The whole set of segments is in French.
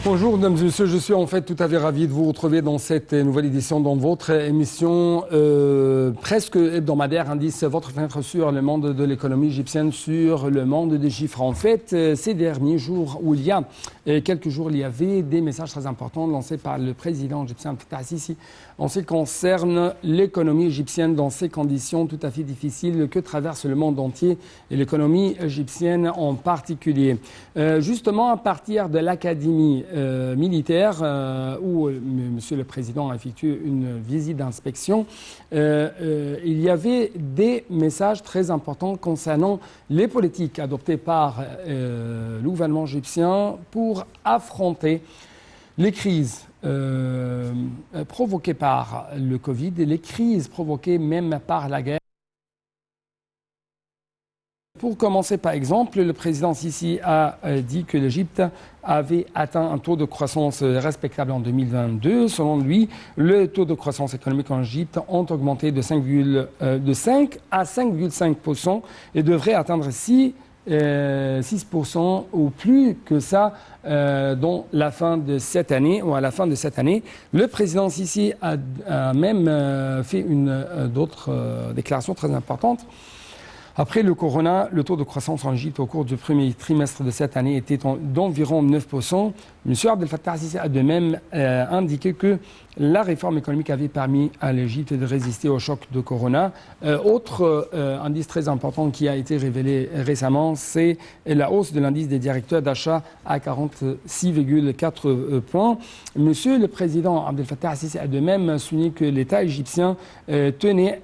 Bonjour mesdames et messieurs, je suis en fait tout à fait ravi de vous retrouver dans cette nouvelle édition dans votre émission presque hebdomadaire, indice votre fenêtre sur le monde de l'économie égyptienne, sur le monde des chiffres. En fait, ces derniers jours, où il y a quelques jours, il y avait des messages très importants lancés par le président égyptien Fattah al-Sisi en ce qui concerne l'économie égyptienne dans ces conditions tout à fait difficiles que traverse le monde entier et l'économie égyptienne en particulier. Justement, à partir de l'académie militaire où Monsieur le Président a effectué une visite d'inspection, il y avait des messages très importants concernant les politiques adoptées par le gouvernement égyptien pour affronter les crises provoquées par le Covid et les crises provoquées même par la guerre. Pour commencer, par exemple, le président Sisi a dit que l'Égypte avait atteint un taux de croissance respectable en 2022. Selon lui, le taux de croissance économique en Égypte ont augmenté de 5 à 5,5% et devrait atteindre 6% ou plus que ça dans la fin de cette année ou à la fin de cette année. Le président Sisi a même fait d'autres déclarations très importantes. Après le corona, le taux de croissance en Égypte au cours du premier trimestre de cette année était d'environ 9%. M. Abdel Fattah al-Sisi a de même indiqué que la réforme économique avait permis à l'Égypte de résister au choc de corona. Autre indice très important qui a été révélé récemment, c'est la hausse de l'indice des directeurs d'achat à 46,4 points. Monsieur le président Abdel Fattah al-Sisi a de même souligné que l'État égyptien tenait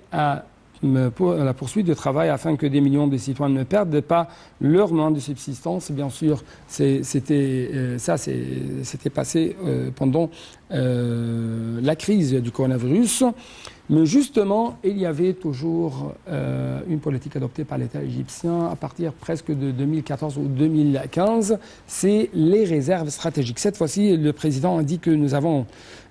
pour la poursuite du travail afin que des millions de citoyens ne perdent pas leur moyen de subsistance. Bien sûr, c'était passé pendant la crise du coronavirus. Mais justement, il y avait toujours une politique adoptée par l'État égyptien à partir presque de 2014 ou 2015. C'est les réserves stratégiques. Cette fois-ci, le président a dit que nous avons,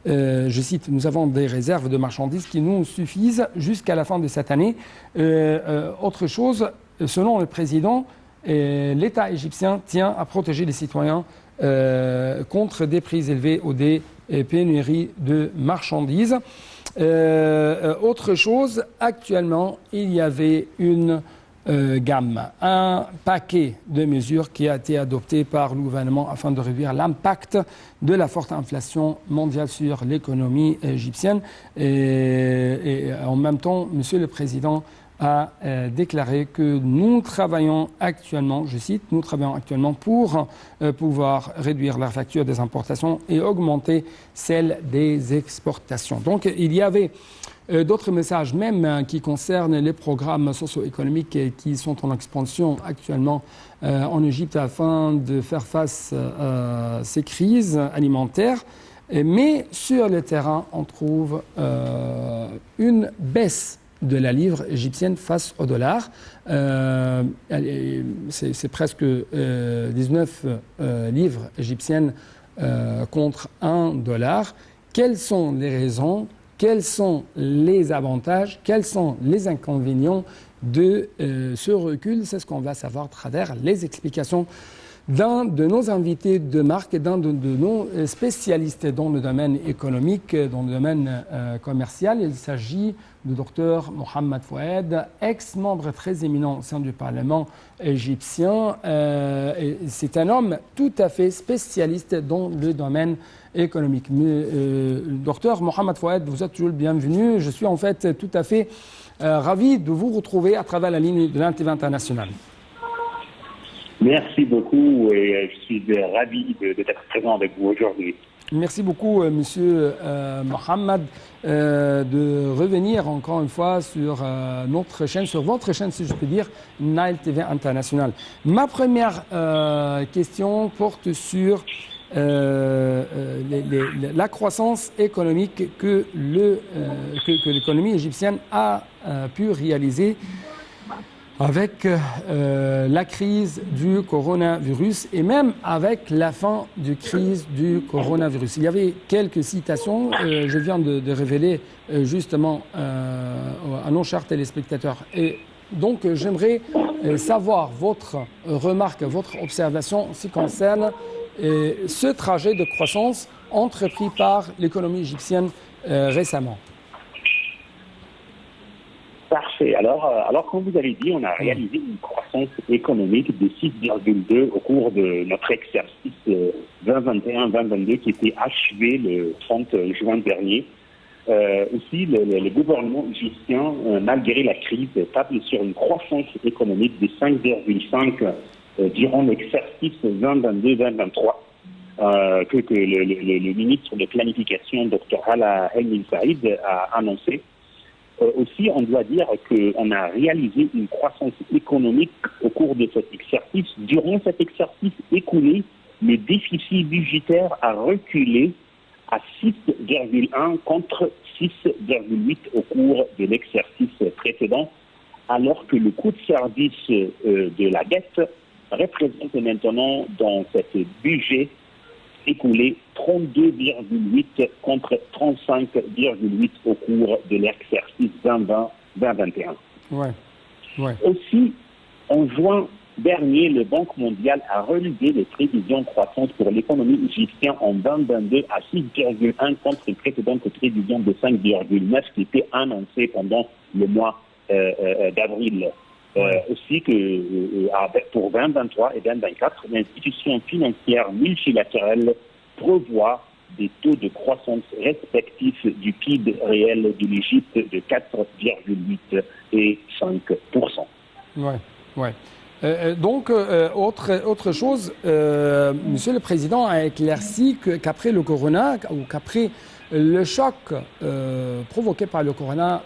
je cite, nous avons des réserves de marchandises qui nous suffisent jusqu'à la fin de cette année. Autre chose, selon le président, l'État égyptien tient à protéger les citoyens contre des prix élevés ou des pénuries de marchandises. Autre chose, actuellement, il y avait une un paquet de mesures qui a été adopté par le gouvernement afin de réduire l'impact de la forte inflation mondiale sur l'économie égyptienne. Et en même temps, Monsieur le Président a déclaré que nous travaillons actuellement, je cite, nous travaillons actuellement pour pouvoir réduire la facture des importations et augmenter celle des exportations. Donc il y avait d'autres messages même qui concernent les programmes socio-économiques qui sont en expansion actuellement en Égypte afin de faire face à ces crises alimentaires. Mais sur le terrain, on trouve une baisse de la livre égyptienne face au dollar. C'est presque 19 livres égyptiennes contre $1. Quelles sont les raisons? Quels sont les avantages? Quels sont les inconvénients de ce recul? C'est ce qu'on va savoir à travers les explications d'un de nos invités de marque et d'un de nos spécialistes dans le domaine économique, dans le domaine commercial. Il s'agit du docteur Mohamed Fouad, ex-membre très éminent au sein du Parlement égyptien. C'est un homme tout à fait spécialiste dans le domaine économique. Docteur Mohamed Fouad, vous êtes toujours le bienvenu. Je suis en fait tout à fait ravi de vous retrouver à travers la ligne de l'ANTV International. Merci beaucoup et je suis ravi d'être présent avec vous aujourd'hui. Merci beaucoup, Monsieur Mohamed, de revenir encore une fois sur notre chaîne, sur votre chaîne, si je peux dire, Nile TV International. Ma première question porte sur la croissance économique que l'économie égyptienne a pu réaliser avec la crise du coronavirus et même avec la fin de la crise du coronavirus. Il y avait quelques citations, je viens de révéler justement à nos chers téléspectateurs. Et donc j'aimerais savoir votre remarque, votre observation en ce qui concerne ce trajet de croissance entrepris par l'économie égyptienne récemment? Parfait. Alors, comme vous avez dit, on a réalisé une croissance économique de 6,2 au cours de notre exercice 2021-2022 qui était achevé le 30 juin dernier. Aussi, le gouvernement égyptien, malgré la crise, table sur une croissance économique de 5,5 durant l'exercice 2022-2023 que le ministre de Planification, Dr Hala El Saïd, a annoncé. Aussi, on doit dire qu'on a réalisé une croissance économique au cours de cet exercice. Durant cet exercice écoulé, le déficit budgétaire a reculé à 6,1 contre 6,8 au cours de l'exercice précédent, alors que le coût de service de la dette représente maintenant dans cet budget écoulé 32,8 contre 35,8 au cours de l'exercice 2020-2021. Aussi, en juin dernier, le Banque mondiale a relevé les prévisions croissantes pour l'économie égyptienne en 2022 à 6,1 contre une précédente prévision de 5,9 qui était annoncée pendant le mois d'avril. Aussi que pour 2023 et 2024, l'institution financière multilatérale prévoit des taux de croissance respectifs du PIB réel de l'Égypte de 4,8 et 5%. Donc, autre chose, Monsieur le Président a éclairci qu'après le corona, ou qu'après le choc provoqué par le corona,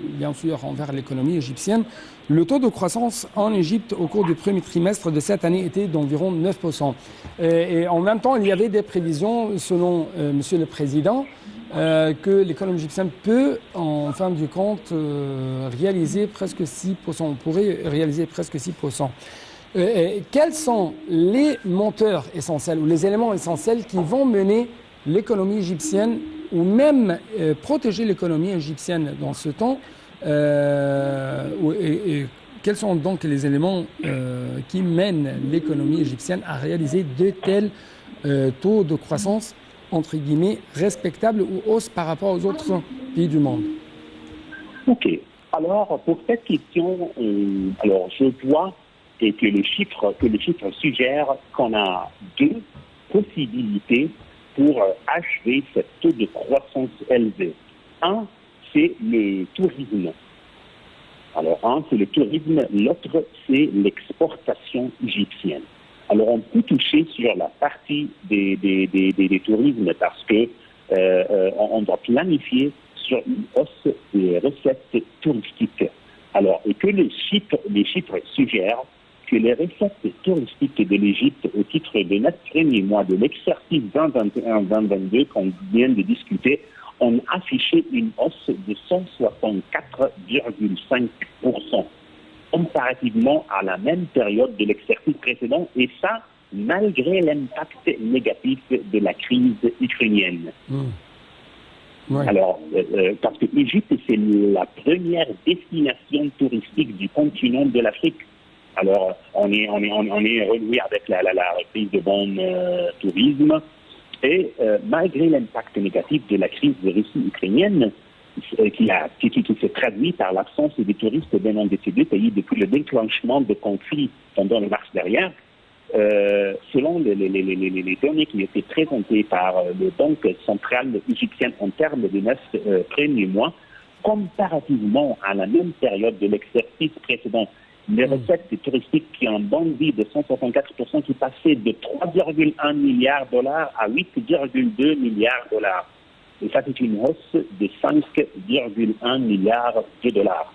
bien sûr envers l'économie égyptienne, le taux de croissance en Égypte au cours du premier trimestre de cette année était d'environ 9%. Et en même temps, il y avait des prévisions, selon Monsieur le Président, que l'économie égyptienne peut, en fin du compte, réaliser presque 6%. On pourrait réaliser presque 6%. Quels sont les moteurs essentiels ou les éléments essentiels qui vont mener l'économie égyptienne ou même protéger l'économie égyptienne dans ce temps et quels sont donc les éléments qui mènent l'économie égyptienne à réaliser de tels taux de croissance entre guillemets respectables ou hausse par rapport aux autres pays du monde? Ok. Alors, pour cette question, je vois que le chiffre suggère qu'on a deux possibilités pour achever ce taux de croissance élevé. Un, c'est le tourisme. Alors, un, c'est le tourisme, l'autre, c'est l'exportation égyptienne. Alors, on peut toucher sur la partie des tourismes parce que on doit planifier sur une hausse des recettes touristiques. Alors, et que les chiffres suggèrent que les recettes touristiques de l'Égypte au titre de 9 premiers mois de l'exercice 2021-2022 qu'on vient de discuter ont affiché une hausse de 164,5% comparativement à la même période de l'exercice précédent, et ça malgré l'impact négatif de la crise ukrainienne. Alors, parce que l'Égypte, c'est la première destination touristique du continent de l'Afrique. Alors, on est renoué avec la reprise de bon tourisme, et malgré l'impact négatif de la crise de Russie ukrainienne, qui se traduit par l'absence des touristes venant de ces deux pays depuis le déclenchement de conflits pendant le mars dernier, selon les données qui étaient présentées par le Banque centrale égyptienne en termes de 9 premiers mois, comparativement à la même période de l'exercice précédent, les recettes touristiques qui ont bondi de 164%, qui passaient de 3,1 milliards de dollars à 8,2 milliards de dollars. Et ça, c'est une hausse de 5,1 milliards de dollars.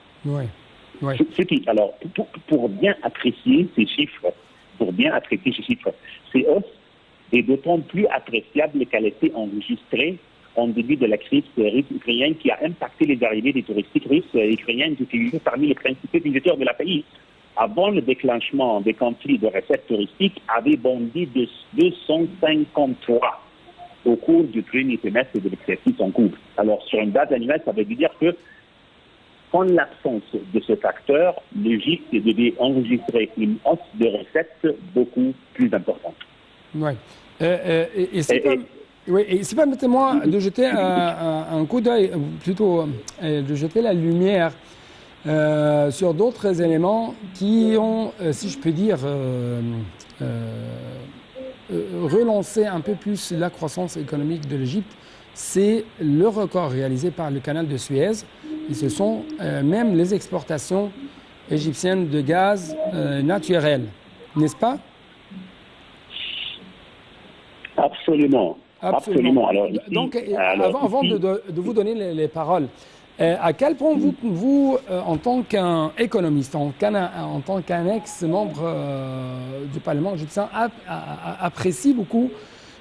Alors, pour bien apprécier ces chiffres, ces hausses est d'autant plus appréciable qu'elle était enregistrée en début de la crise russe-ukrainienne qui a impacté les arrivées des touristes russes et ukrainiennes qui étaient parmi les principaux visiteurs de la pays. Avant le déclenchement des conflits de recettes touristiques, avait bondi de 253 au cours du premier trimestre de l'exercice en cours. Alors, sur une base annuelle, ça veut dire que, en l'absence de ce facteur, l'Égypte devait enregistrer une hausse de recettes beaucoup plus importante. Ouais. Et c'est comme... Oui, et si permettez-moi de jeter un coup d'œil, ou plutôt de jeter la lumière sur d'autres éléments qui ont, si je peux dire, relancé un peu plus la croissance économique de l'Égypte. C'est le record réalisé par le canal de Suez. Et ce sont même les exportations égyptiennes de gaz naturel, n'est-ce pas? Absolument. Absolument. Alors, ici, Donc, avant ici, de vous donner les paroles, à quel point vous en tant qu'économiste, en tant qu'un ex-membre du Parlement égyptien, apprécie beaucoup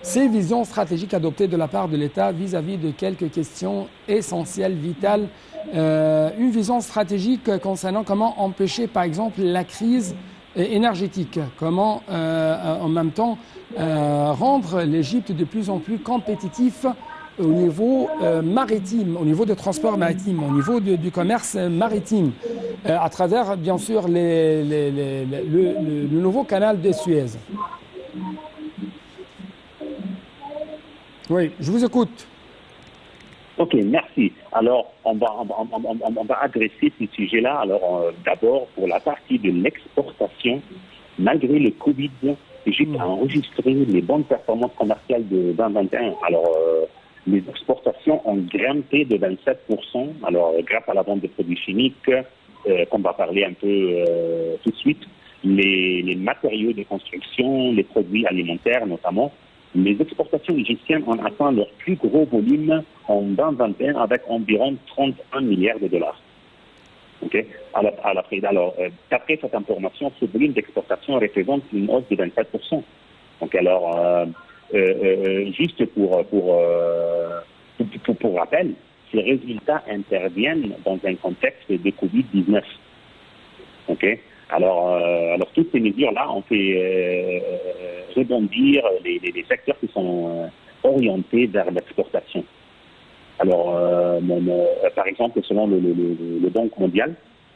ces visions stratégiques adoptées de la part de l'État vis-à-vis de quelques questions essentielles, vitales. Une vision stratégique concernant comment empêcher, par exemple, la crise énergétique, comment en même temps rendre l'Égypte de plus en plus compétitif au niveau maritime, au niveau des transports maritimes, au niveau du commerce maritime, à travers bien sûr le nouveau canal de Suez. Oui, je vous écoute. Ok, merci. Alors, on va adresser ce sujet-là. Alors, d'abord, pour la partie de l'exportation, malgré le Covid, l'Égypte a enregistré les bonnes performances commerciales de 2021. Alors, les exportations ont grimpé de 27%. Alors, grâce à la vente de produits chimiques, qu'on va parler un peu tout de suite, les matériaux de construction, les produits alimentaires notamment. Les exportations égyptiennes ont atteint leur plus gros volume en 2021 avec environ 31 milliards de dollars. Okay. Alors, d'après cette information, ce volume d'exportation représente une hausse de 27%. Donc, alors, juste pour rappel, ces résultats interviennent dans un contexte de Covid-19. Okay. Alors, toutes ces mesures-là ont fait rebondir les secteurs qui sont orientés vers l'exportation. Alors, par exemple, selon le Banque mondiale,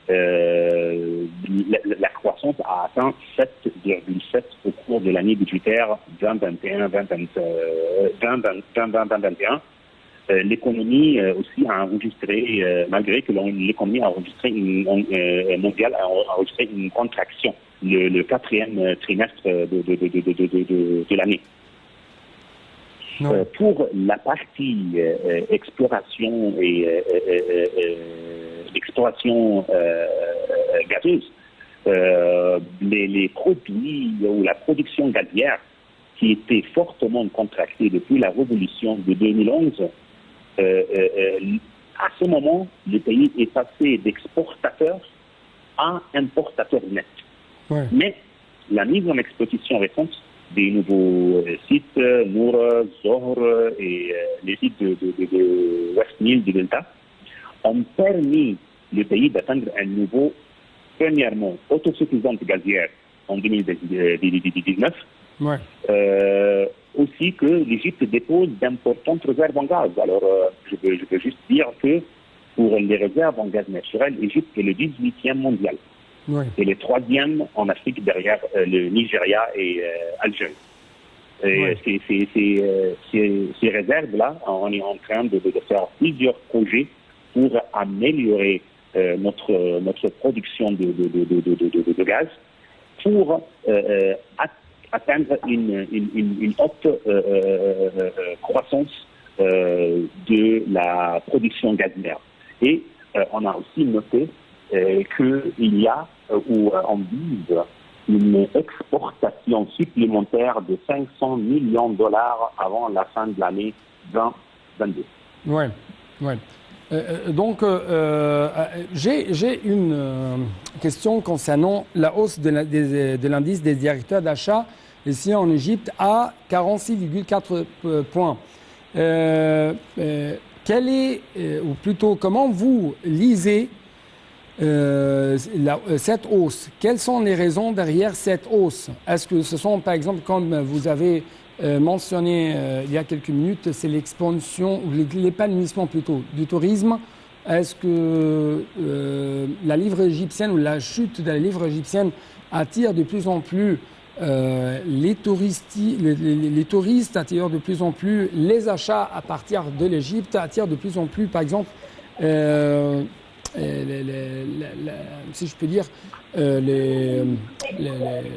la croissance a atteint 7,7 au cours de l'année budgétaire 2021. L'économie aussi a enregistré, malgré que l'économie a enregistré mondiale a enregistré une contraction le quatrième trimestre de l'année. Pour la partie exploration et exploration gazeuse, les produits ou la production gazière qui était fortement contractée depuis la révolution de 2011, à ce moment, le pays est passé d'exportateur à importateur net. Ouais. Mais la mise en exposition récente des nouveaux sites, Nour, Zohr et les sites de West Nile, du Delta, ont permis le pays d'atteindre un niveau, premièrement, autosuffisante gazière en 2019. Ouais. Aussi que l'Égypte dépose d'importantes réserves en gaz. Alors, je veux juste dire que pour les réserves en gaz naturel, l'Égypte est le 18e mondial. Ouais. Et le 3e en Afrique derrière le Nigeria et Algérie. Ouais. Ces réserves-là, on est en train de faire plusieurs projets pour améliorer notre production de gaz pour atteindre une haute croissance de la production gazière. Et on a aussi noté qu'il y a, ou on vise, une exportation supplémentaire de 500 millions de dollars avant la fin de l'année 2022. Oui, ouais. Donc, j'ai une question concernant la hausse de l'indice des directeurs d'achat ici en Égypte à 46,4 points. Quelle est, ou plutôt, comment vous lisez cette hausse? Quelles sont les raisons derrière cette hausse? Est-ce que ce sont, par exemple, comme vous avez mentionné il y a quelques minutes, c'est l'expansion, ou l'épanouissement plutôt, du tourisme? Est-ce que la livre égyptienne ou la chute de la livre égyptienne attire de plus en plus les touristes attirent de plus en plus, les achats à partir de l'Égypte attirent de plus en plus, par exemple, si je peux dire,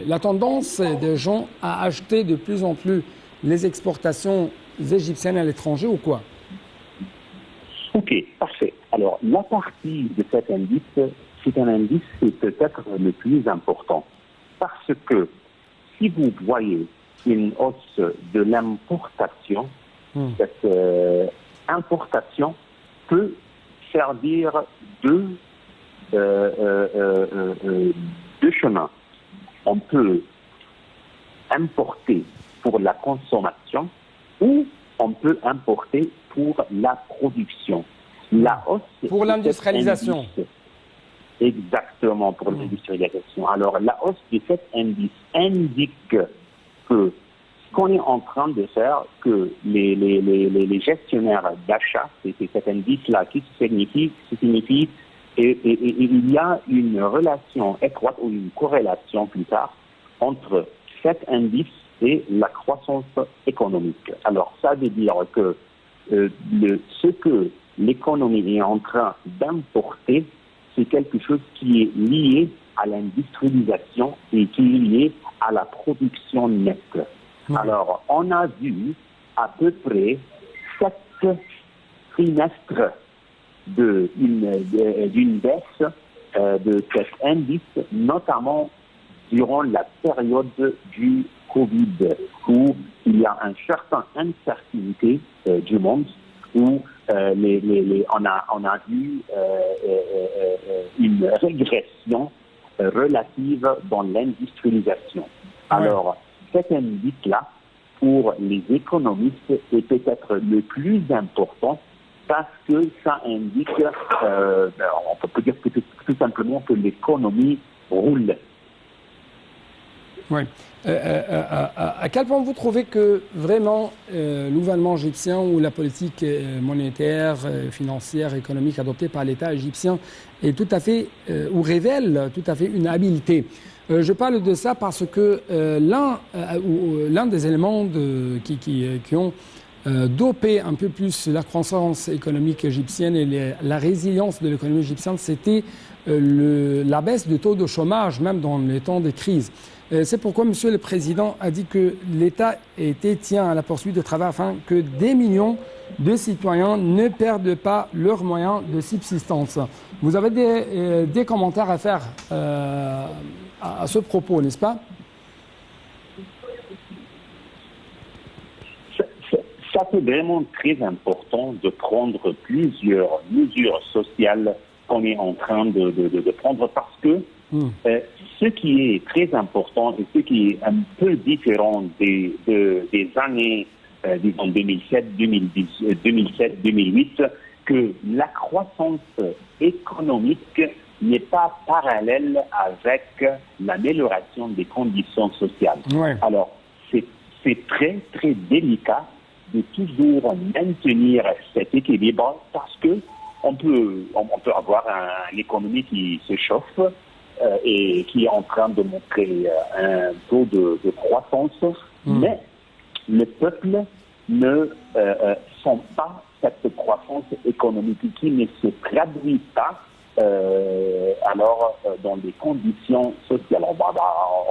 la tendance des gens à acheter de plus en plus les exportations égyptiennes à l'étranger ou quoi? Ok, parfait. Alors, la partie de cet indice, c'est un indice qui est peut-être le plus important. Parce que si vous voyez une hausse de l'importation, cette importation peut servir deux chemins. On peut importer pour la consommation ou on peut importer pour la production. La hausse pour l'industrialisation. Exactement, pour l'industrialisation. Alors, la hausse de cet indice indique que ce qu'on est en train de faire, que les gestionnaires d'achat, c'est cet indice-là qui signifie et il y a une relation étroite ou une corrélation plus tard entre cet indice et la croissance économique. Alors, ça veut dire que ce que l'économie est en train d'importer, c'est quelque chose qui est lié à l'industrialisation et qui est lié à la production nette. Alors, on a vu à peu près 7 trimestres d'une baisse de cet indice, notamment durant la période du Covid, où il y a une certaine incertitude du monde, où on a vu une régression relative dans l'industrialisation. Alors, cet indice-là, pour les économistes, est peut-être le plus important parce que ça indique, on peut dire tout simplement que l'économie roule. Oui. À quel point vous trouvez que vraiment le gouvernement égyptien ou la politique monétaire, financière, économique adoptée par l'État égyptien est tout à fait, ou révèle tout à fait une habileté? Je parle de ça parce que l'un des éléments qui ont dopé un peu plus la croissance économique égyptienne et la résilience de l'économie égyptienne, c'était la baisse du taux de chômage, même dans les temps de crise. C'est pourquoi Monsieur le Président a dit que l'État tient à la poursuite de travail afin que des millions de citoyens ne perdent pas leurs moyens de subsistance. Vous avez des commentaires à faire à ce propos, n'est-ce pas? Ça, c'est vraiment très important de prendre plusieurs mesures sociales qu'on est en train de prendre parce que ce qui est très important et ce qui est un peu différent des années, disons 2007, 2008, que la croissance économique n'est pas parallèle avec l'amélioration des conditions sociales. Ouais. Alors, c'est très, très délicat de toujours maintenir cet équilibre parce que on peut avoir une économie qui se chauffe et qui est en train de montrer un taux de croissance, mais le peuple ne sent pas cette croissance économique qui ne se traduit pas dans des conditions sociales.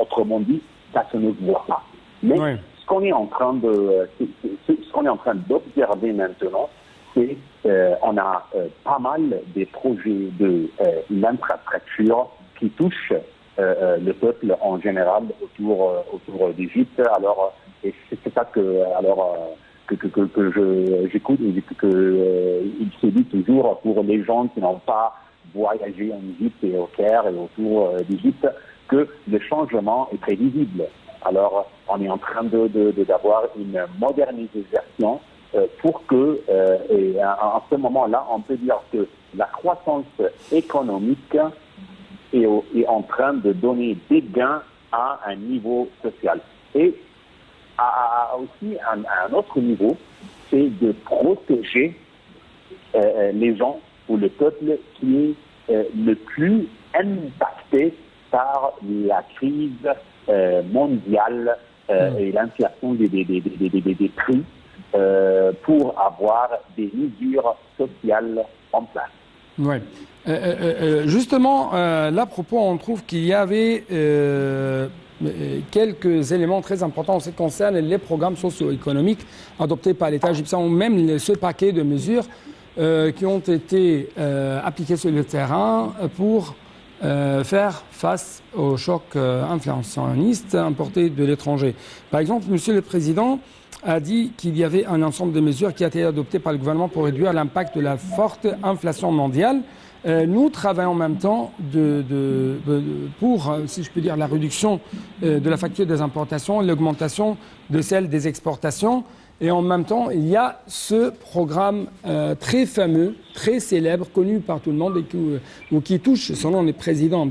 Autrement dit, ça se ne voit pas. Mais ce qu'on est en train d'observer maintenant, c'est on a pas mal des projets de l'infrastructure qui touchent le peuple en général autour d'Égypte. Alors, et c'est ça que j'écoute et il se dit toujours pour les gens qui n'ont pas voyagé en Égypte et au Caire et autour d'Égypte que le changement est très visible. Alors, on est en train d'avoir une modernisation pour que, et à ce moment-là, on peut dire que la croissance économique est en train de donner des gains à un niveau social. Et aussi à un autre niveau, c'est de protéger les gens ou le peuple qui est le plus impacté par la crise mondiale et l'inflation des prix pour avoir des mesures sociales en place. Oui. Justement, là, à propos, on trouve qu'il y avait quelques éléments très importants en ce qui concerne les programmes socio-économiques adoptés par l'État égyptien, ou même ce paquet de mesures qui ont été appliquées sur le terrain pour faire face au choc inflationniste importé de l'étranger. Par exemple, Monsieur le Président a dit qu'il y avait un ensemble de mesures qui a été adoptées par le gouvernement pour réduire l'impact de la forte inflation mondiale. Nous travaillons en même temps pour, si je peux dire, la réduction de la facture des importations et l'augmentation de celle des exportations. Et en même temps, il y a ce programme très fameux, très célèbre, connu par tout le monde et qui touche, selon le président,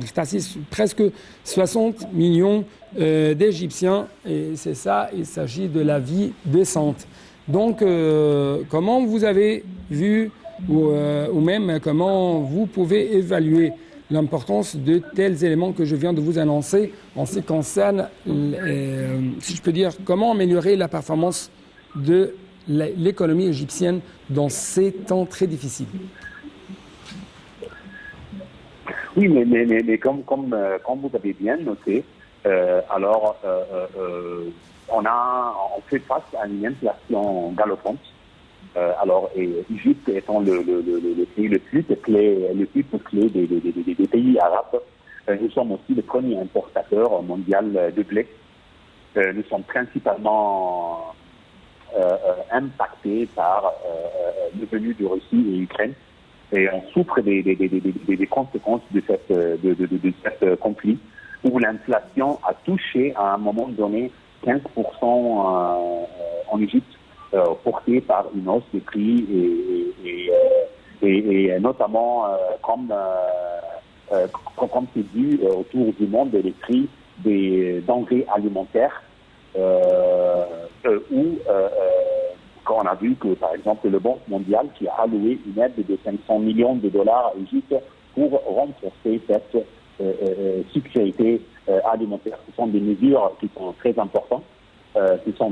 presque 60 millions d'Égyptiens. Et c'est ça, il s'agit de la vie décente. Donc, comment vous avez vu ou même comment vous pouvez évaluer l'importance de tels éléments que je viens de vous annoncer en ce qui concerne, si je peux dire, comment améliorer la performance de l'économie égyptienne dans ces temps très difficiles? Oui, mais comme vous avez bien noté, on fait face à une inflation galopante. Égypte étant le pays le plus peuplé des pays arabes, nous sommes aussi le premier importateur mondial de blé. Nous sommes principalement impactés par le venu de Russie et Ukraine, et on souffre des conséquences de cette conflit, où l'inflation a touché à un moment donné 15% en Égypte, portée par une hausse des prix et notamment comme c'est vu autour du monde, les prix des denrées alimentaires, quand on a vu que, par exemple, le Banque mondiale qui a alloué une aide de 500 millions de dollars à l'Égypte pour renforcer cette sécurité alimentaire. Ce sont des mesures qui sont très importantes. Qui sont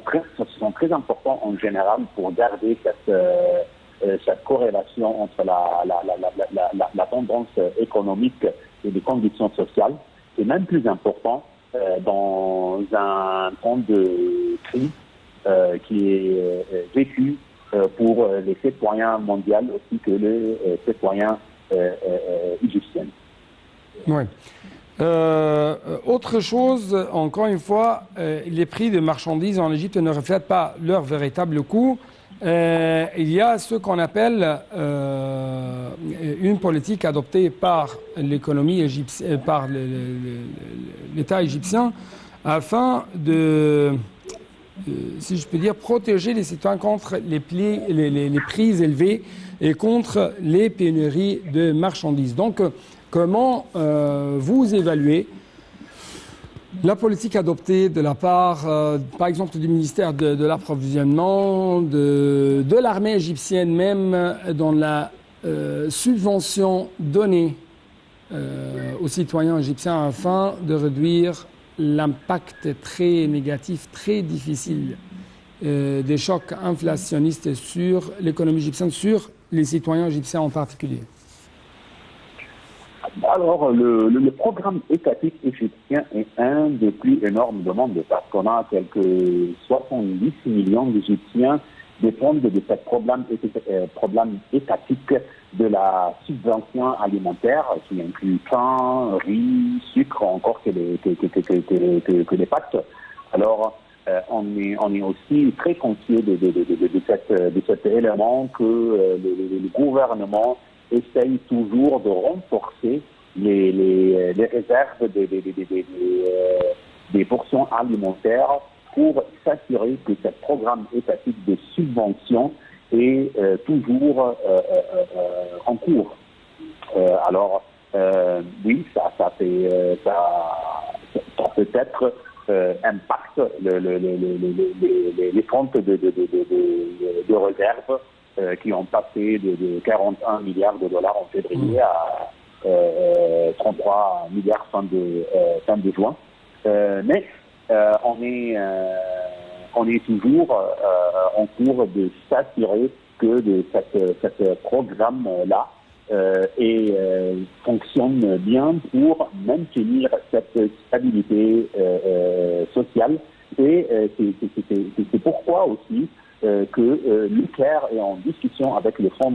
très importants en général pour garder cette corrélation entre la tendance économique et les conditions sociales. C'est même plus important dans un temps de crise qui est vécu pour les citoyens mondiaux aussi que les citoyens égyptiens. Oui. Autre chose, encore une fois, les prix de marchandises en Égypte ne reflètent pas leur véritable coût. Il y a ce qu'on appelle une politique adoptée par l'économie égyptienne, par l'État égyptien, afin de, si je peux dire, protéger les citoyens contre les prix élevés et contre les pénuries de marchandises. Donc, comment vous évaluez la politique adoptée de la part, par exemple, du ministère de l'approvisionnement, de l'armée égyptienne même, dans la subvention donnée aux citoyens égyptiens afin de réduire l'impact très négatif, très difficile des chocs inflationnistes sur l'économie égyptienne, sur les citoyens égyptiens en particulier? Alors, le programme étatique égyptien est un des plus énormes du monde, parce qu'on a quelques 70 millions d'Égyptiens dépendent de ce problème étatique de la subvention alimentaire, qui inclut pain, riz, sucre, encore que les pâtes. Alors, on est aussi très conscient de cet élément que le gouvernement essaye toujours de renforcer les réserves des portions alimentaires pour s'assurer que ce programme étatique de subvention est toujours en cours. Oui, ça peut-être impacte les comptes de réserve qui ont passé de 41 milliards de dollars en février à 33 milliards fin de juin. Mais on est toujours en cours de s'assurer que cette programme-là fonctionne bien pour maintenir cette stabilité sociale. Et c'est pourquoi aussi que l'UCAIR est en discussion avec le Fonds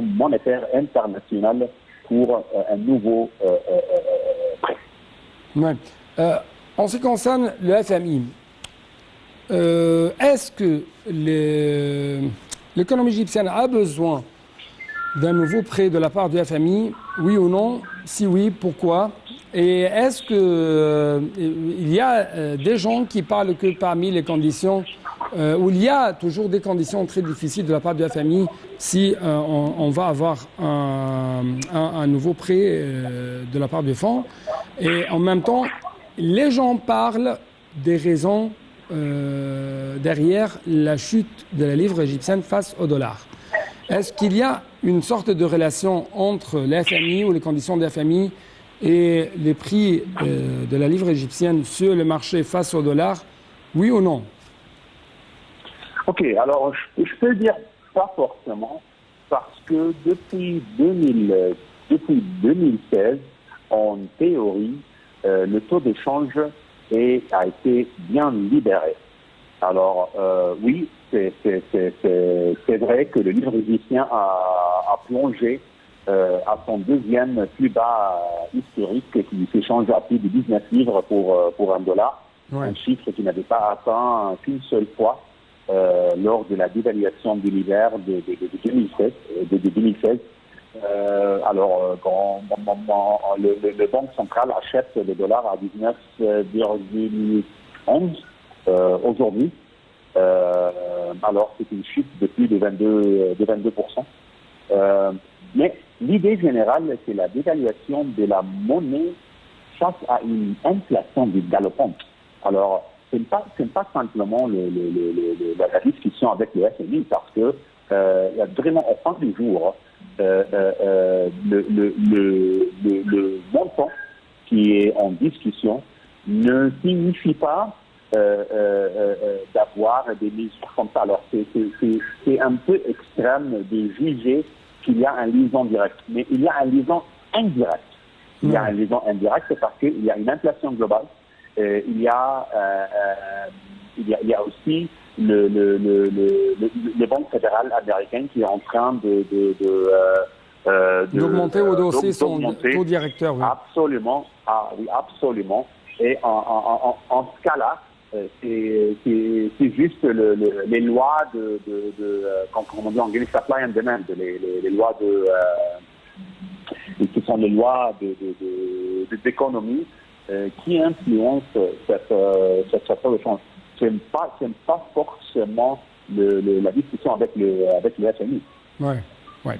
monétaire international pour un nouveau prêt. Ouais. En ce qui concerne le FMI, est-ce que l'économie égyptienne a besoin d'un nouveau prêt de la part du FMI, oui ou non? Si oui, pourquoi? Et est-ce qu'il y a des gens qui parlent que parmi les conditions, où il y a toujours des conditions très difficiles de la part du FMI si on va avoir un nouveau prêt de la part du fonds? Et en même temps, les gens parlent des raisons derrière la chute de la livre égyptienne face au dollar. Est-ce qu'il y a une sorte de relation entre le FMI ou les conditions de FMI et les prix de la livre égyptienne sur le marché face au dollar, oui ou non? Ok, alors je peux dire pas forcément, parce que depuis 2016, en théorie, le taux d'échange a été bien libéré. Alors oui, c'est vrai que le livre égyptien a plongé à son deuxième plus bas historique, qui s'échange à plus de 19 livres pour un dollar, Ouais. un chiffre qui n'avait pas atteint qu'une seule fois lors de la dévaluation de l'hiver de 2016. Quand le Banque centrale achète le dollar à 19,11 aujourd'hui, alors c'est une chute de plus de 22%. Mais l'idée générale, c'est la dévaluation de la monnaie face à une inflation galopante. Alors, ce n'est pas simplement la discussion avec le FMI, parce que il y a vraiment au fin du jour le montant qui est en discussion ne signifie pas d'avoir des mesures comme ça. Alors, c'est un peu extrême de juger qu'il y a un liaison direct. Mais il y a un liaison indirect. Il y a un liaison indirect parce qu'il y a une inflation globale. Il y a aussi le Banque fédérale américaine qui est en train d'augmenter ou d'hausser son taux directeur. Oui. Absolument. Oui, absolument. Et en ce cas-là, c'est juste les lois comme on dit en anglais, supply and demand, les lois qui sont les lois d'économie qui influencent cette de change. C'est pas forcément la discussion avec le FMI. Ouais, ouais.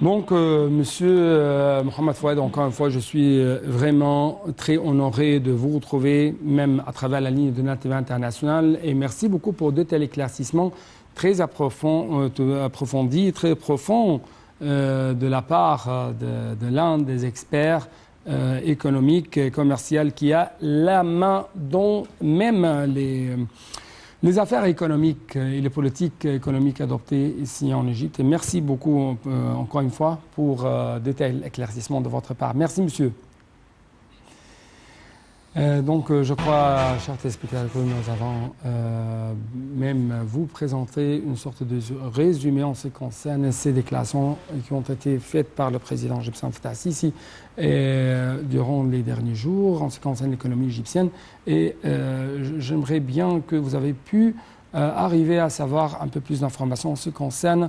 Donc, Monsieur Mohamed Fouad, encore une fois, je suis vraiment très honoré de vous retrouver, même à travers la ligne de NATV International. Et merci beaucoup pour de tels éclaircissements très approfondis, très profonds de la part de l'un des experts économiques et commerciaux qui a la main dans même les affaires économiques et les politiques économiques adoptées ici en Égypte. Et merci beaucoup encore une fois pour de tels éclaircissements de votre part. Merci, monsieur. Donc, je crois, chers téléspectateurs, que nous avons même vous présenter une sorte de résumé en ce qui concerne ces déclarations qui ont été faites par le président égyptien Fattah al-Sisi durant les derniers jours en ce qui concerne l'économie égyptienne. Et j'aimerais bien que vous avez pu arriver à savoir un peu plus d'informations en ce qui concerne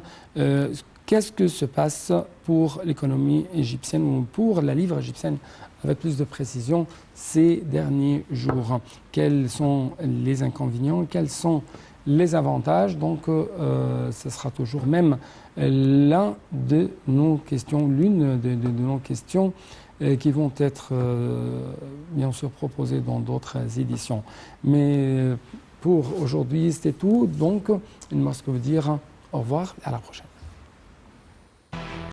qu'est-ce que se passe pour l'économie égyptienne ou pour la livre égyptienne avec plus de précision ces derniers jours. Quels sont les inconvénients, quels sont les avantages? Donc, ce sera toujours même l'une de nos questions qui vont être bien sûr proposées dans d'autres éditions. Mais pour aujourd'hui, c'était tout. Donc, il me reste que vous dire au revoir et à la prochaine.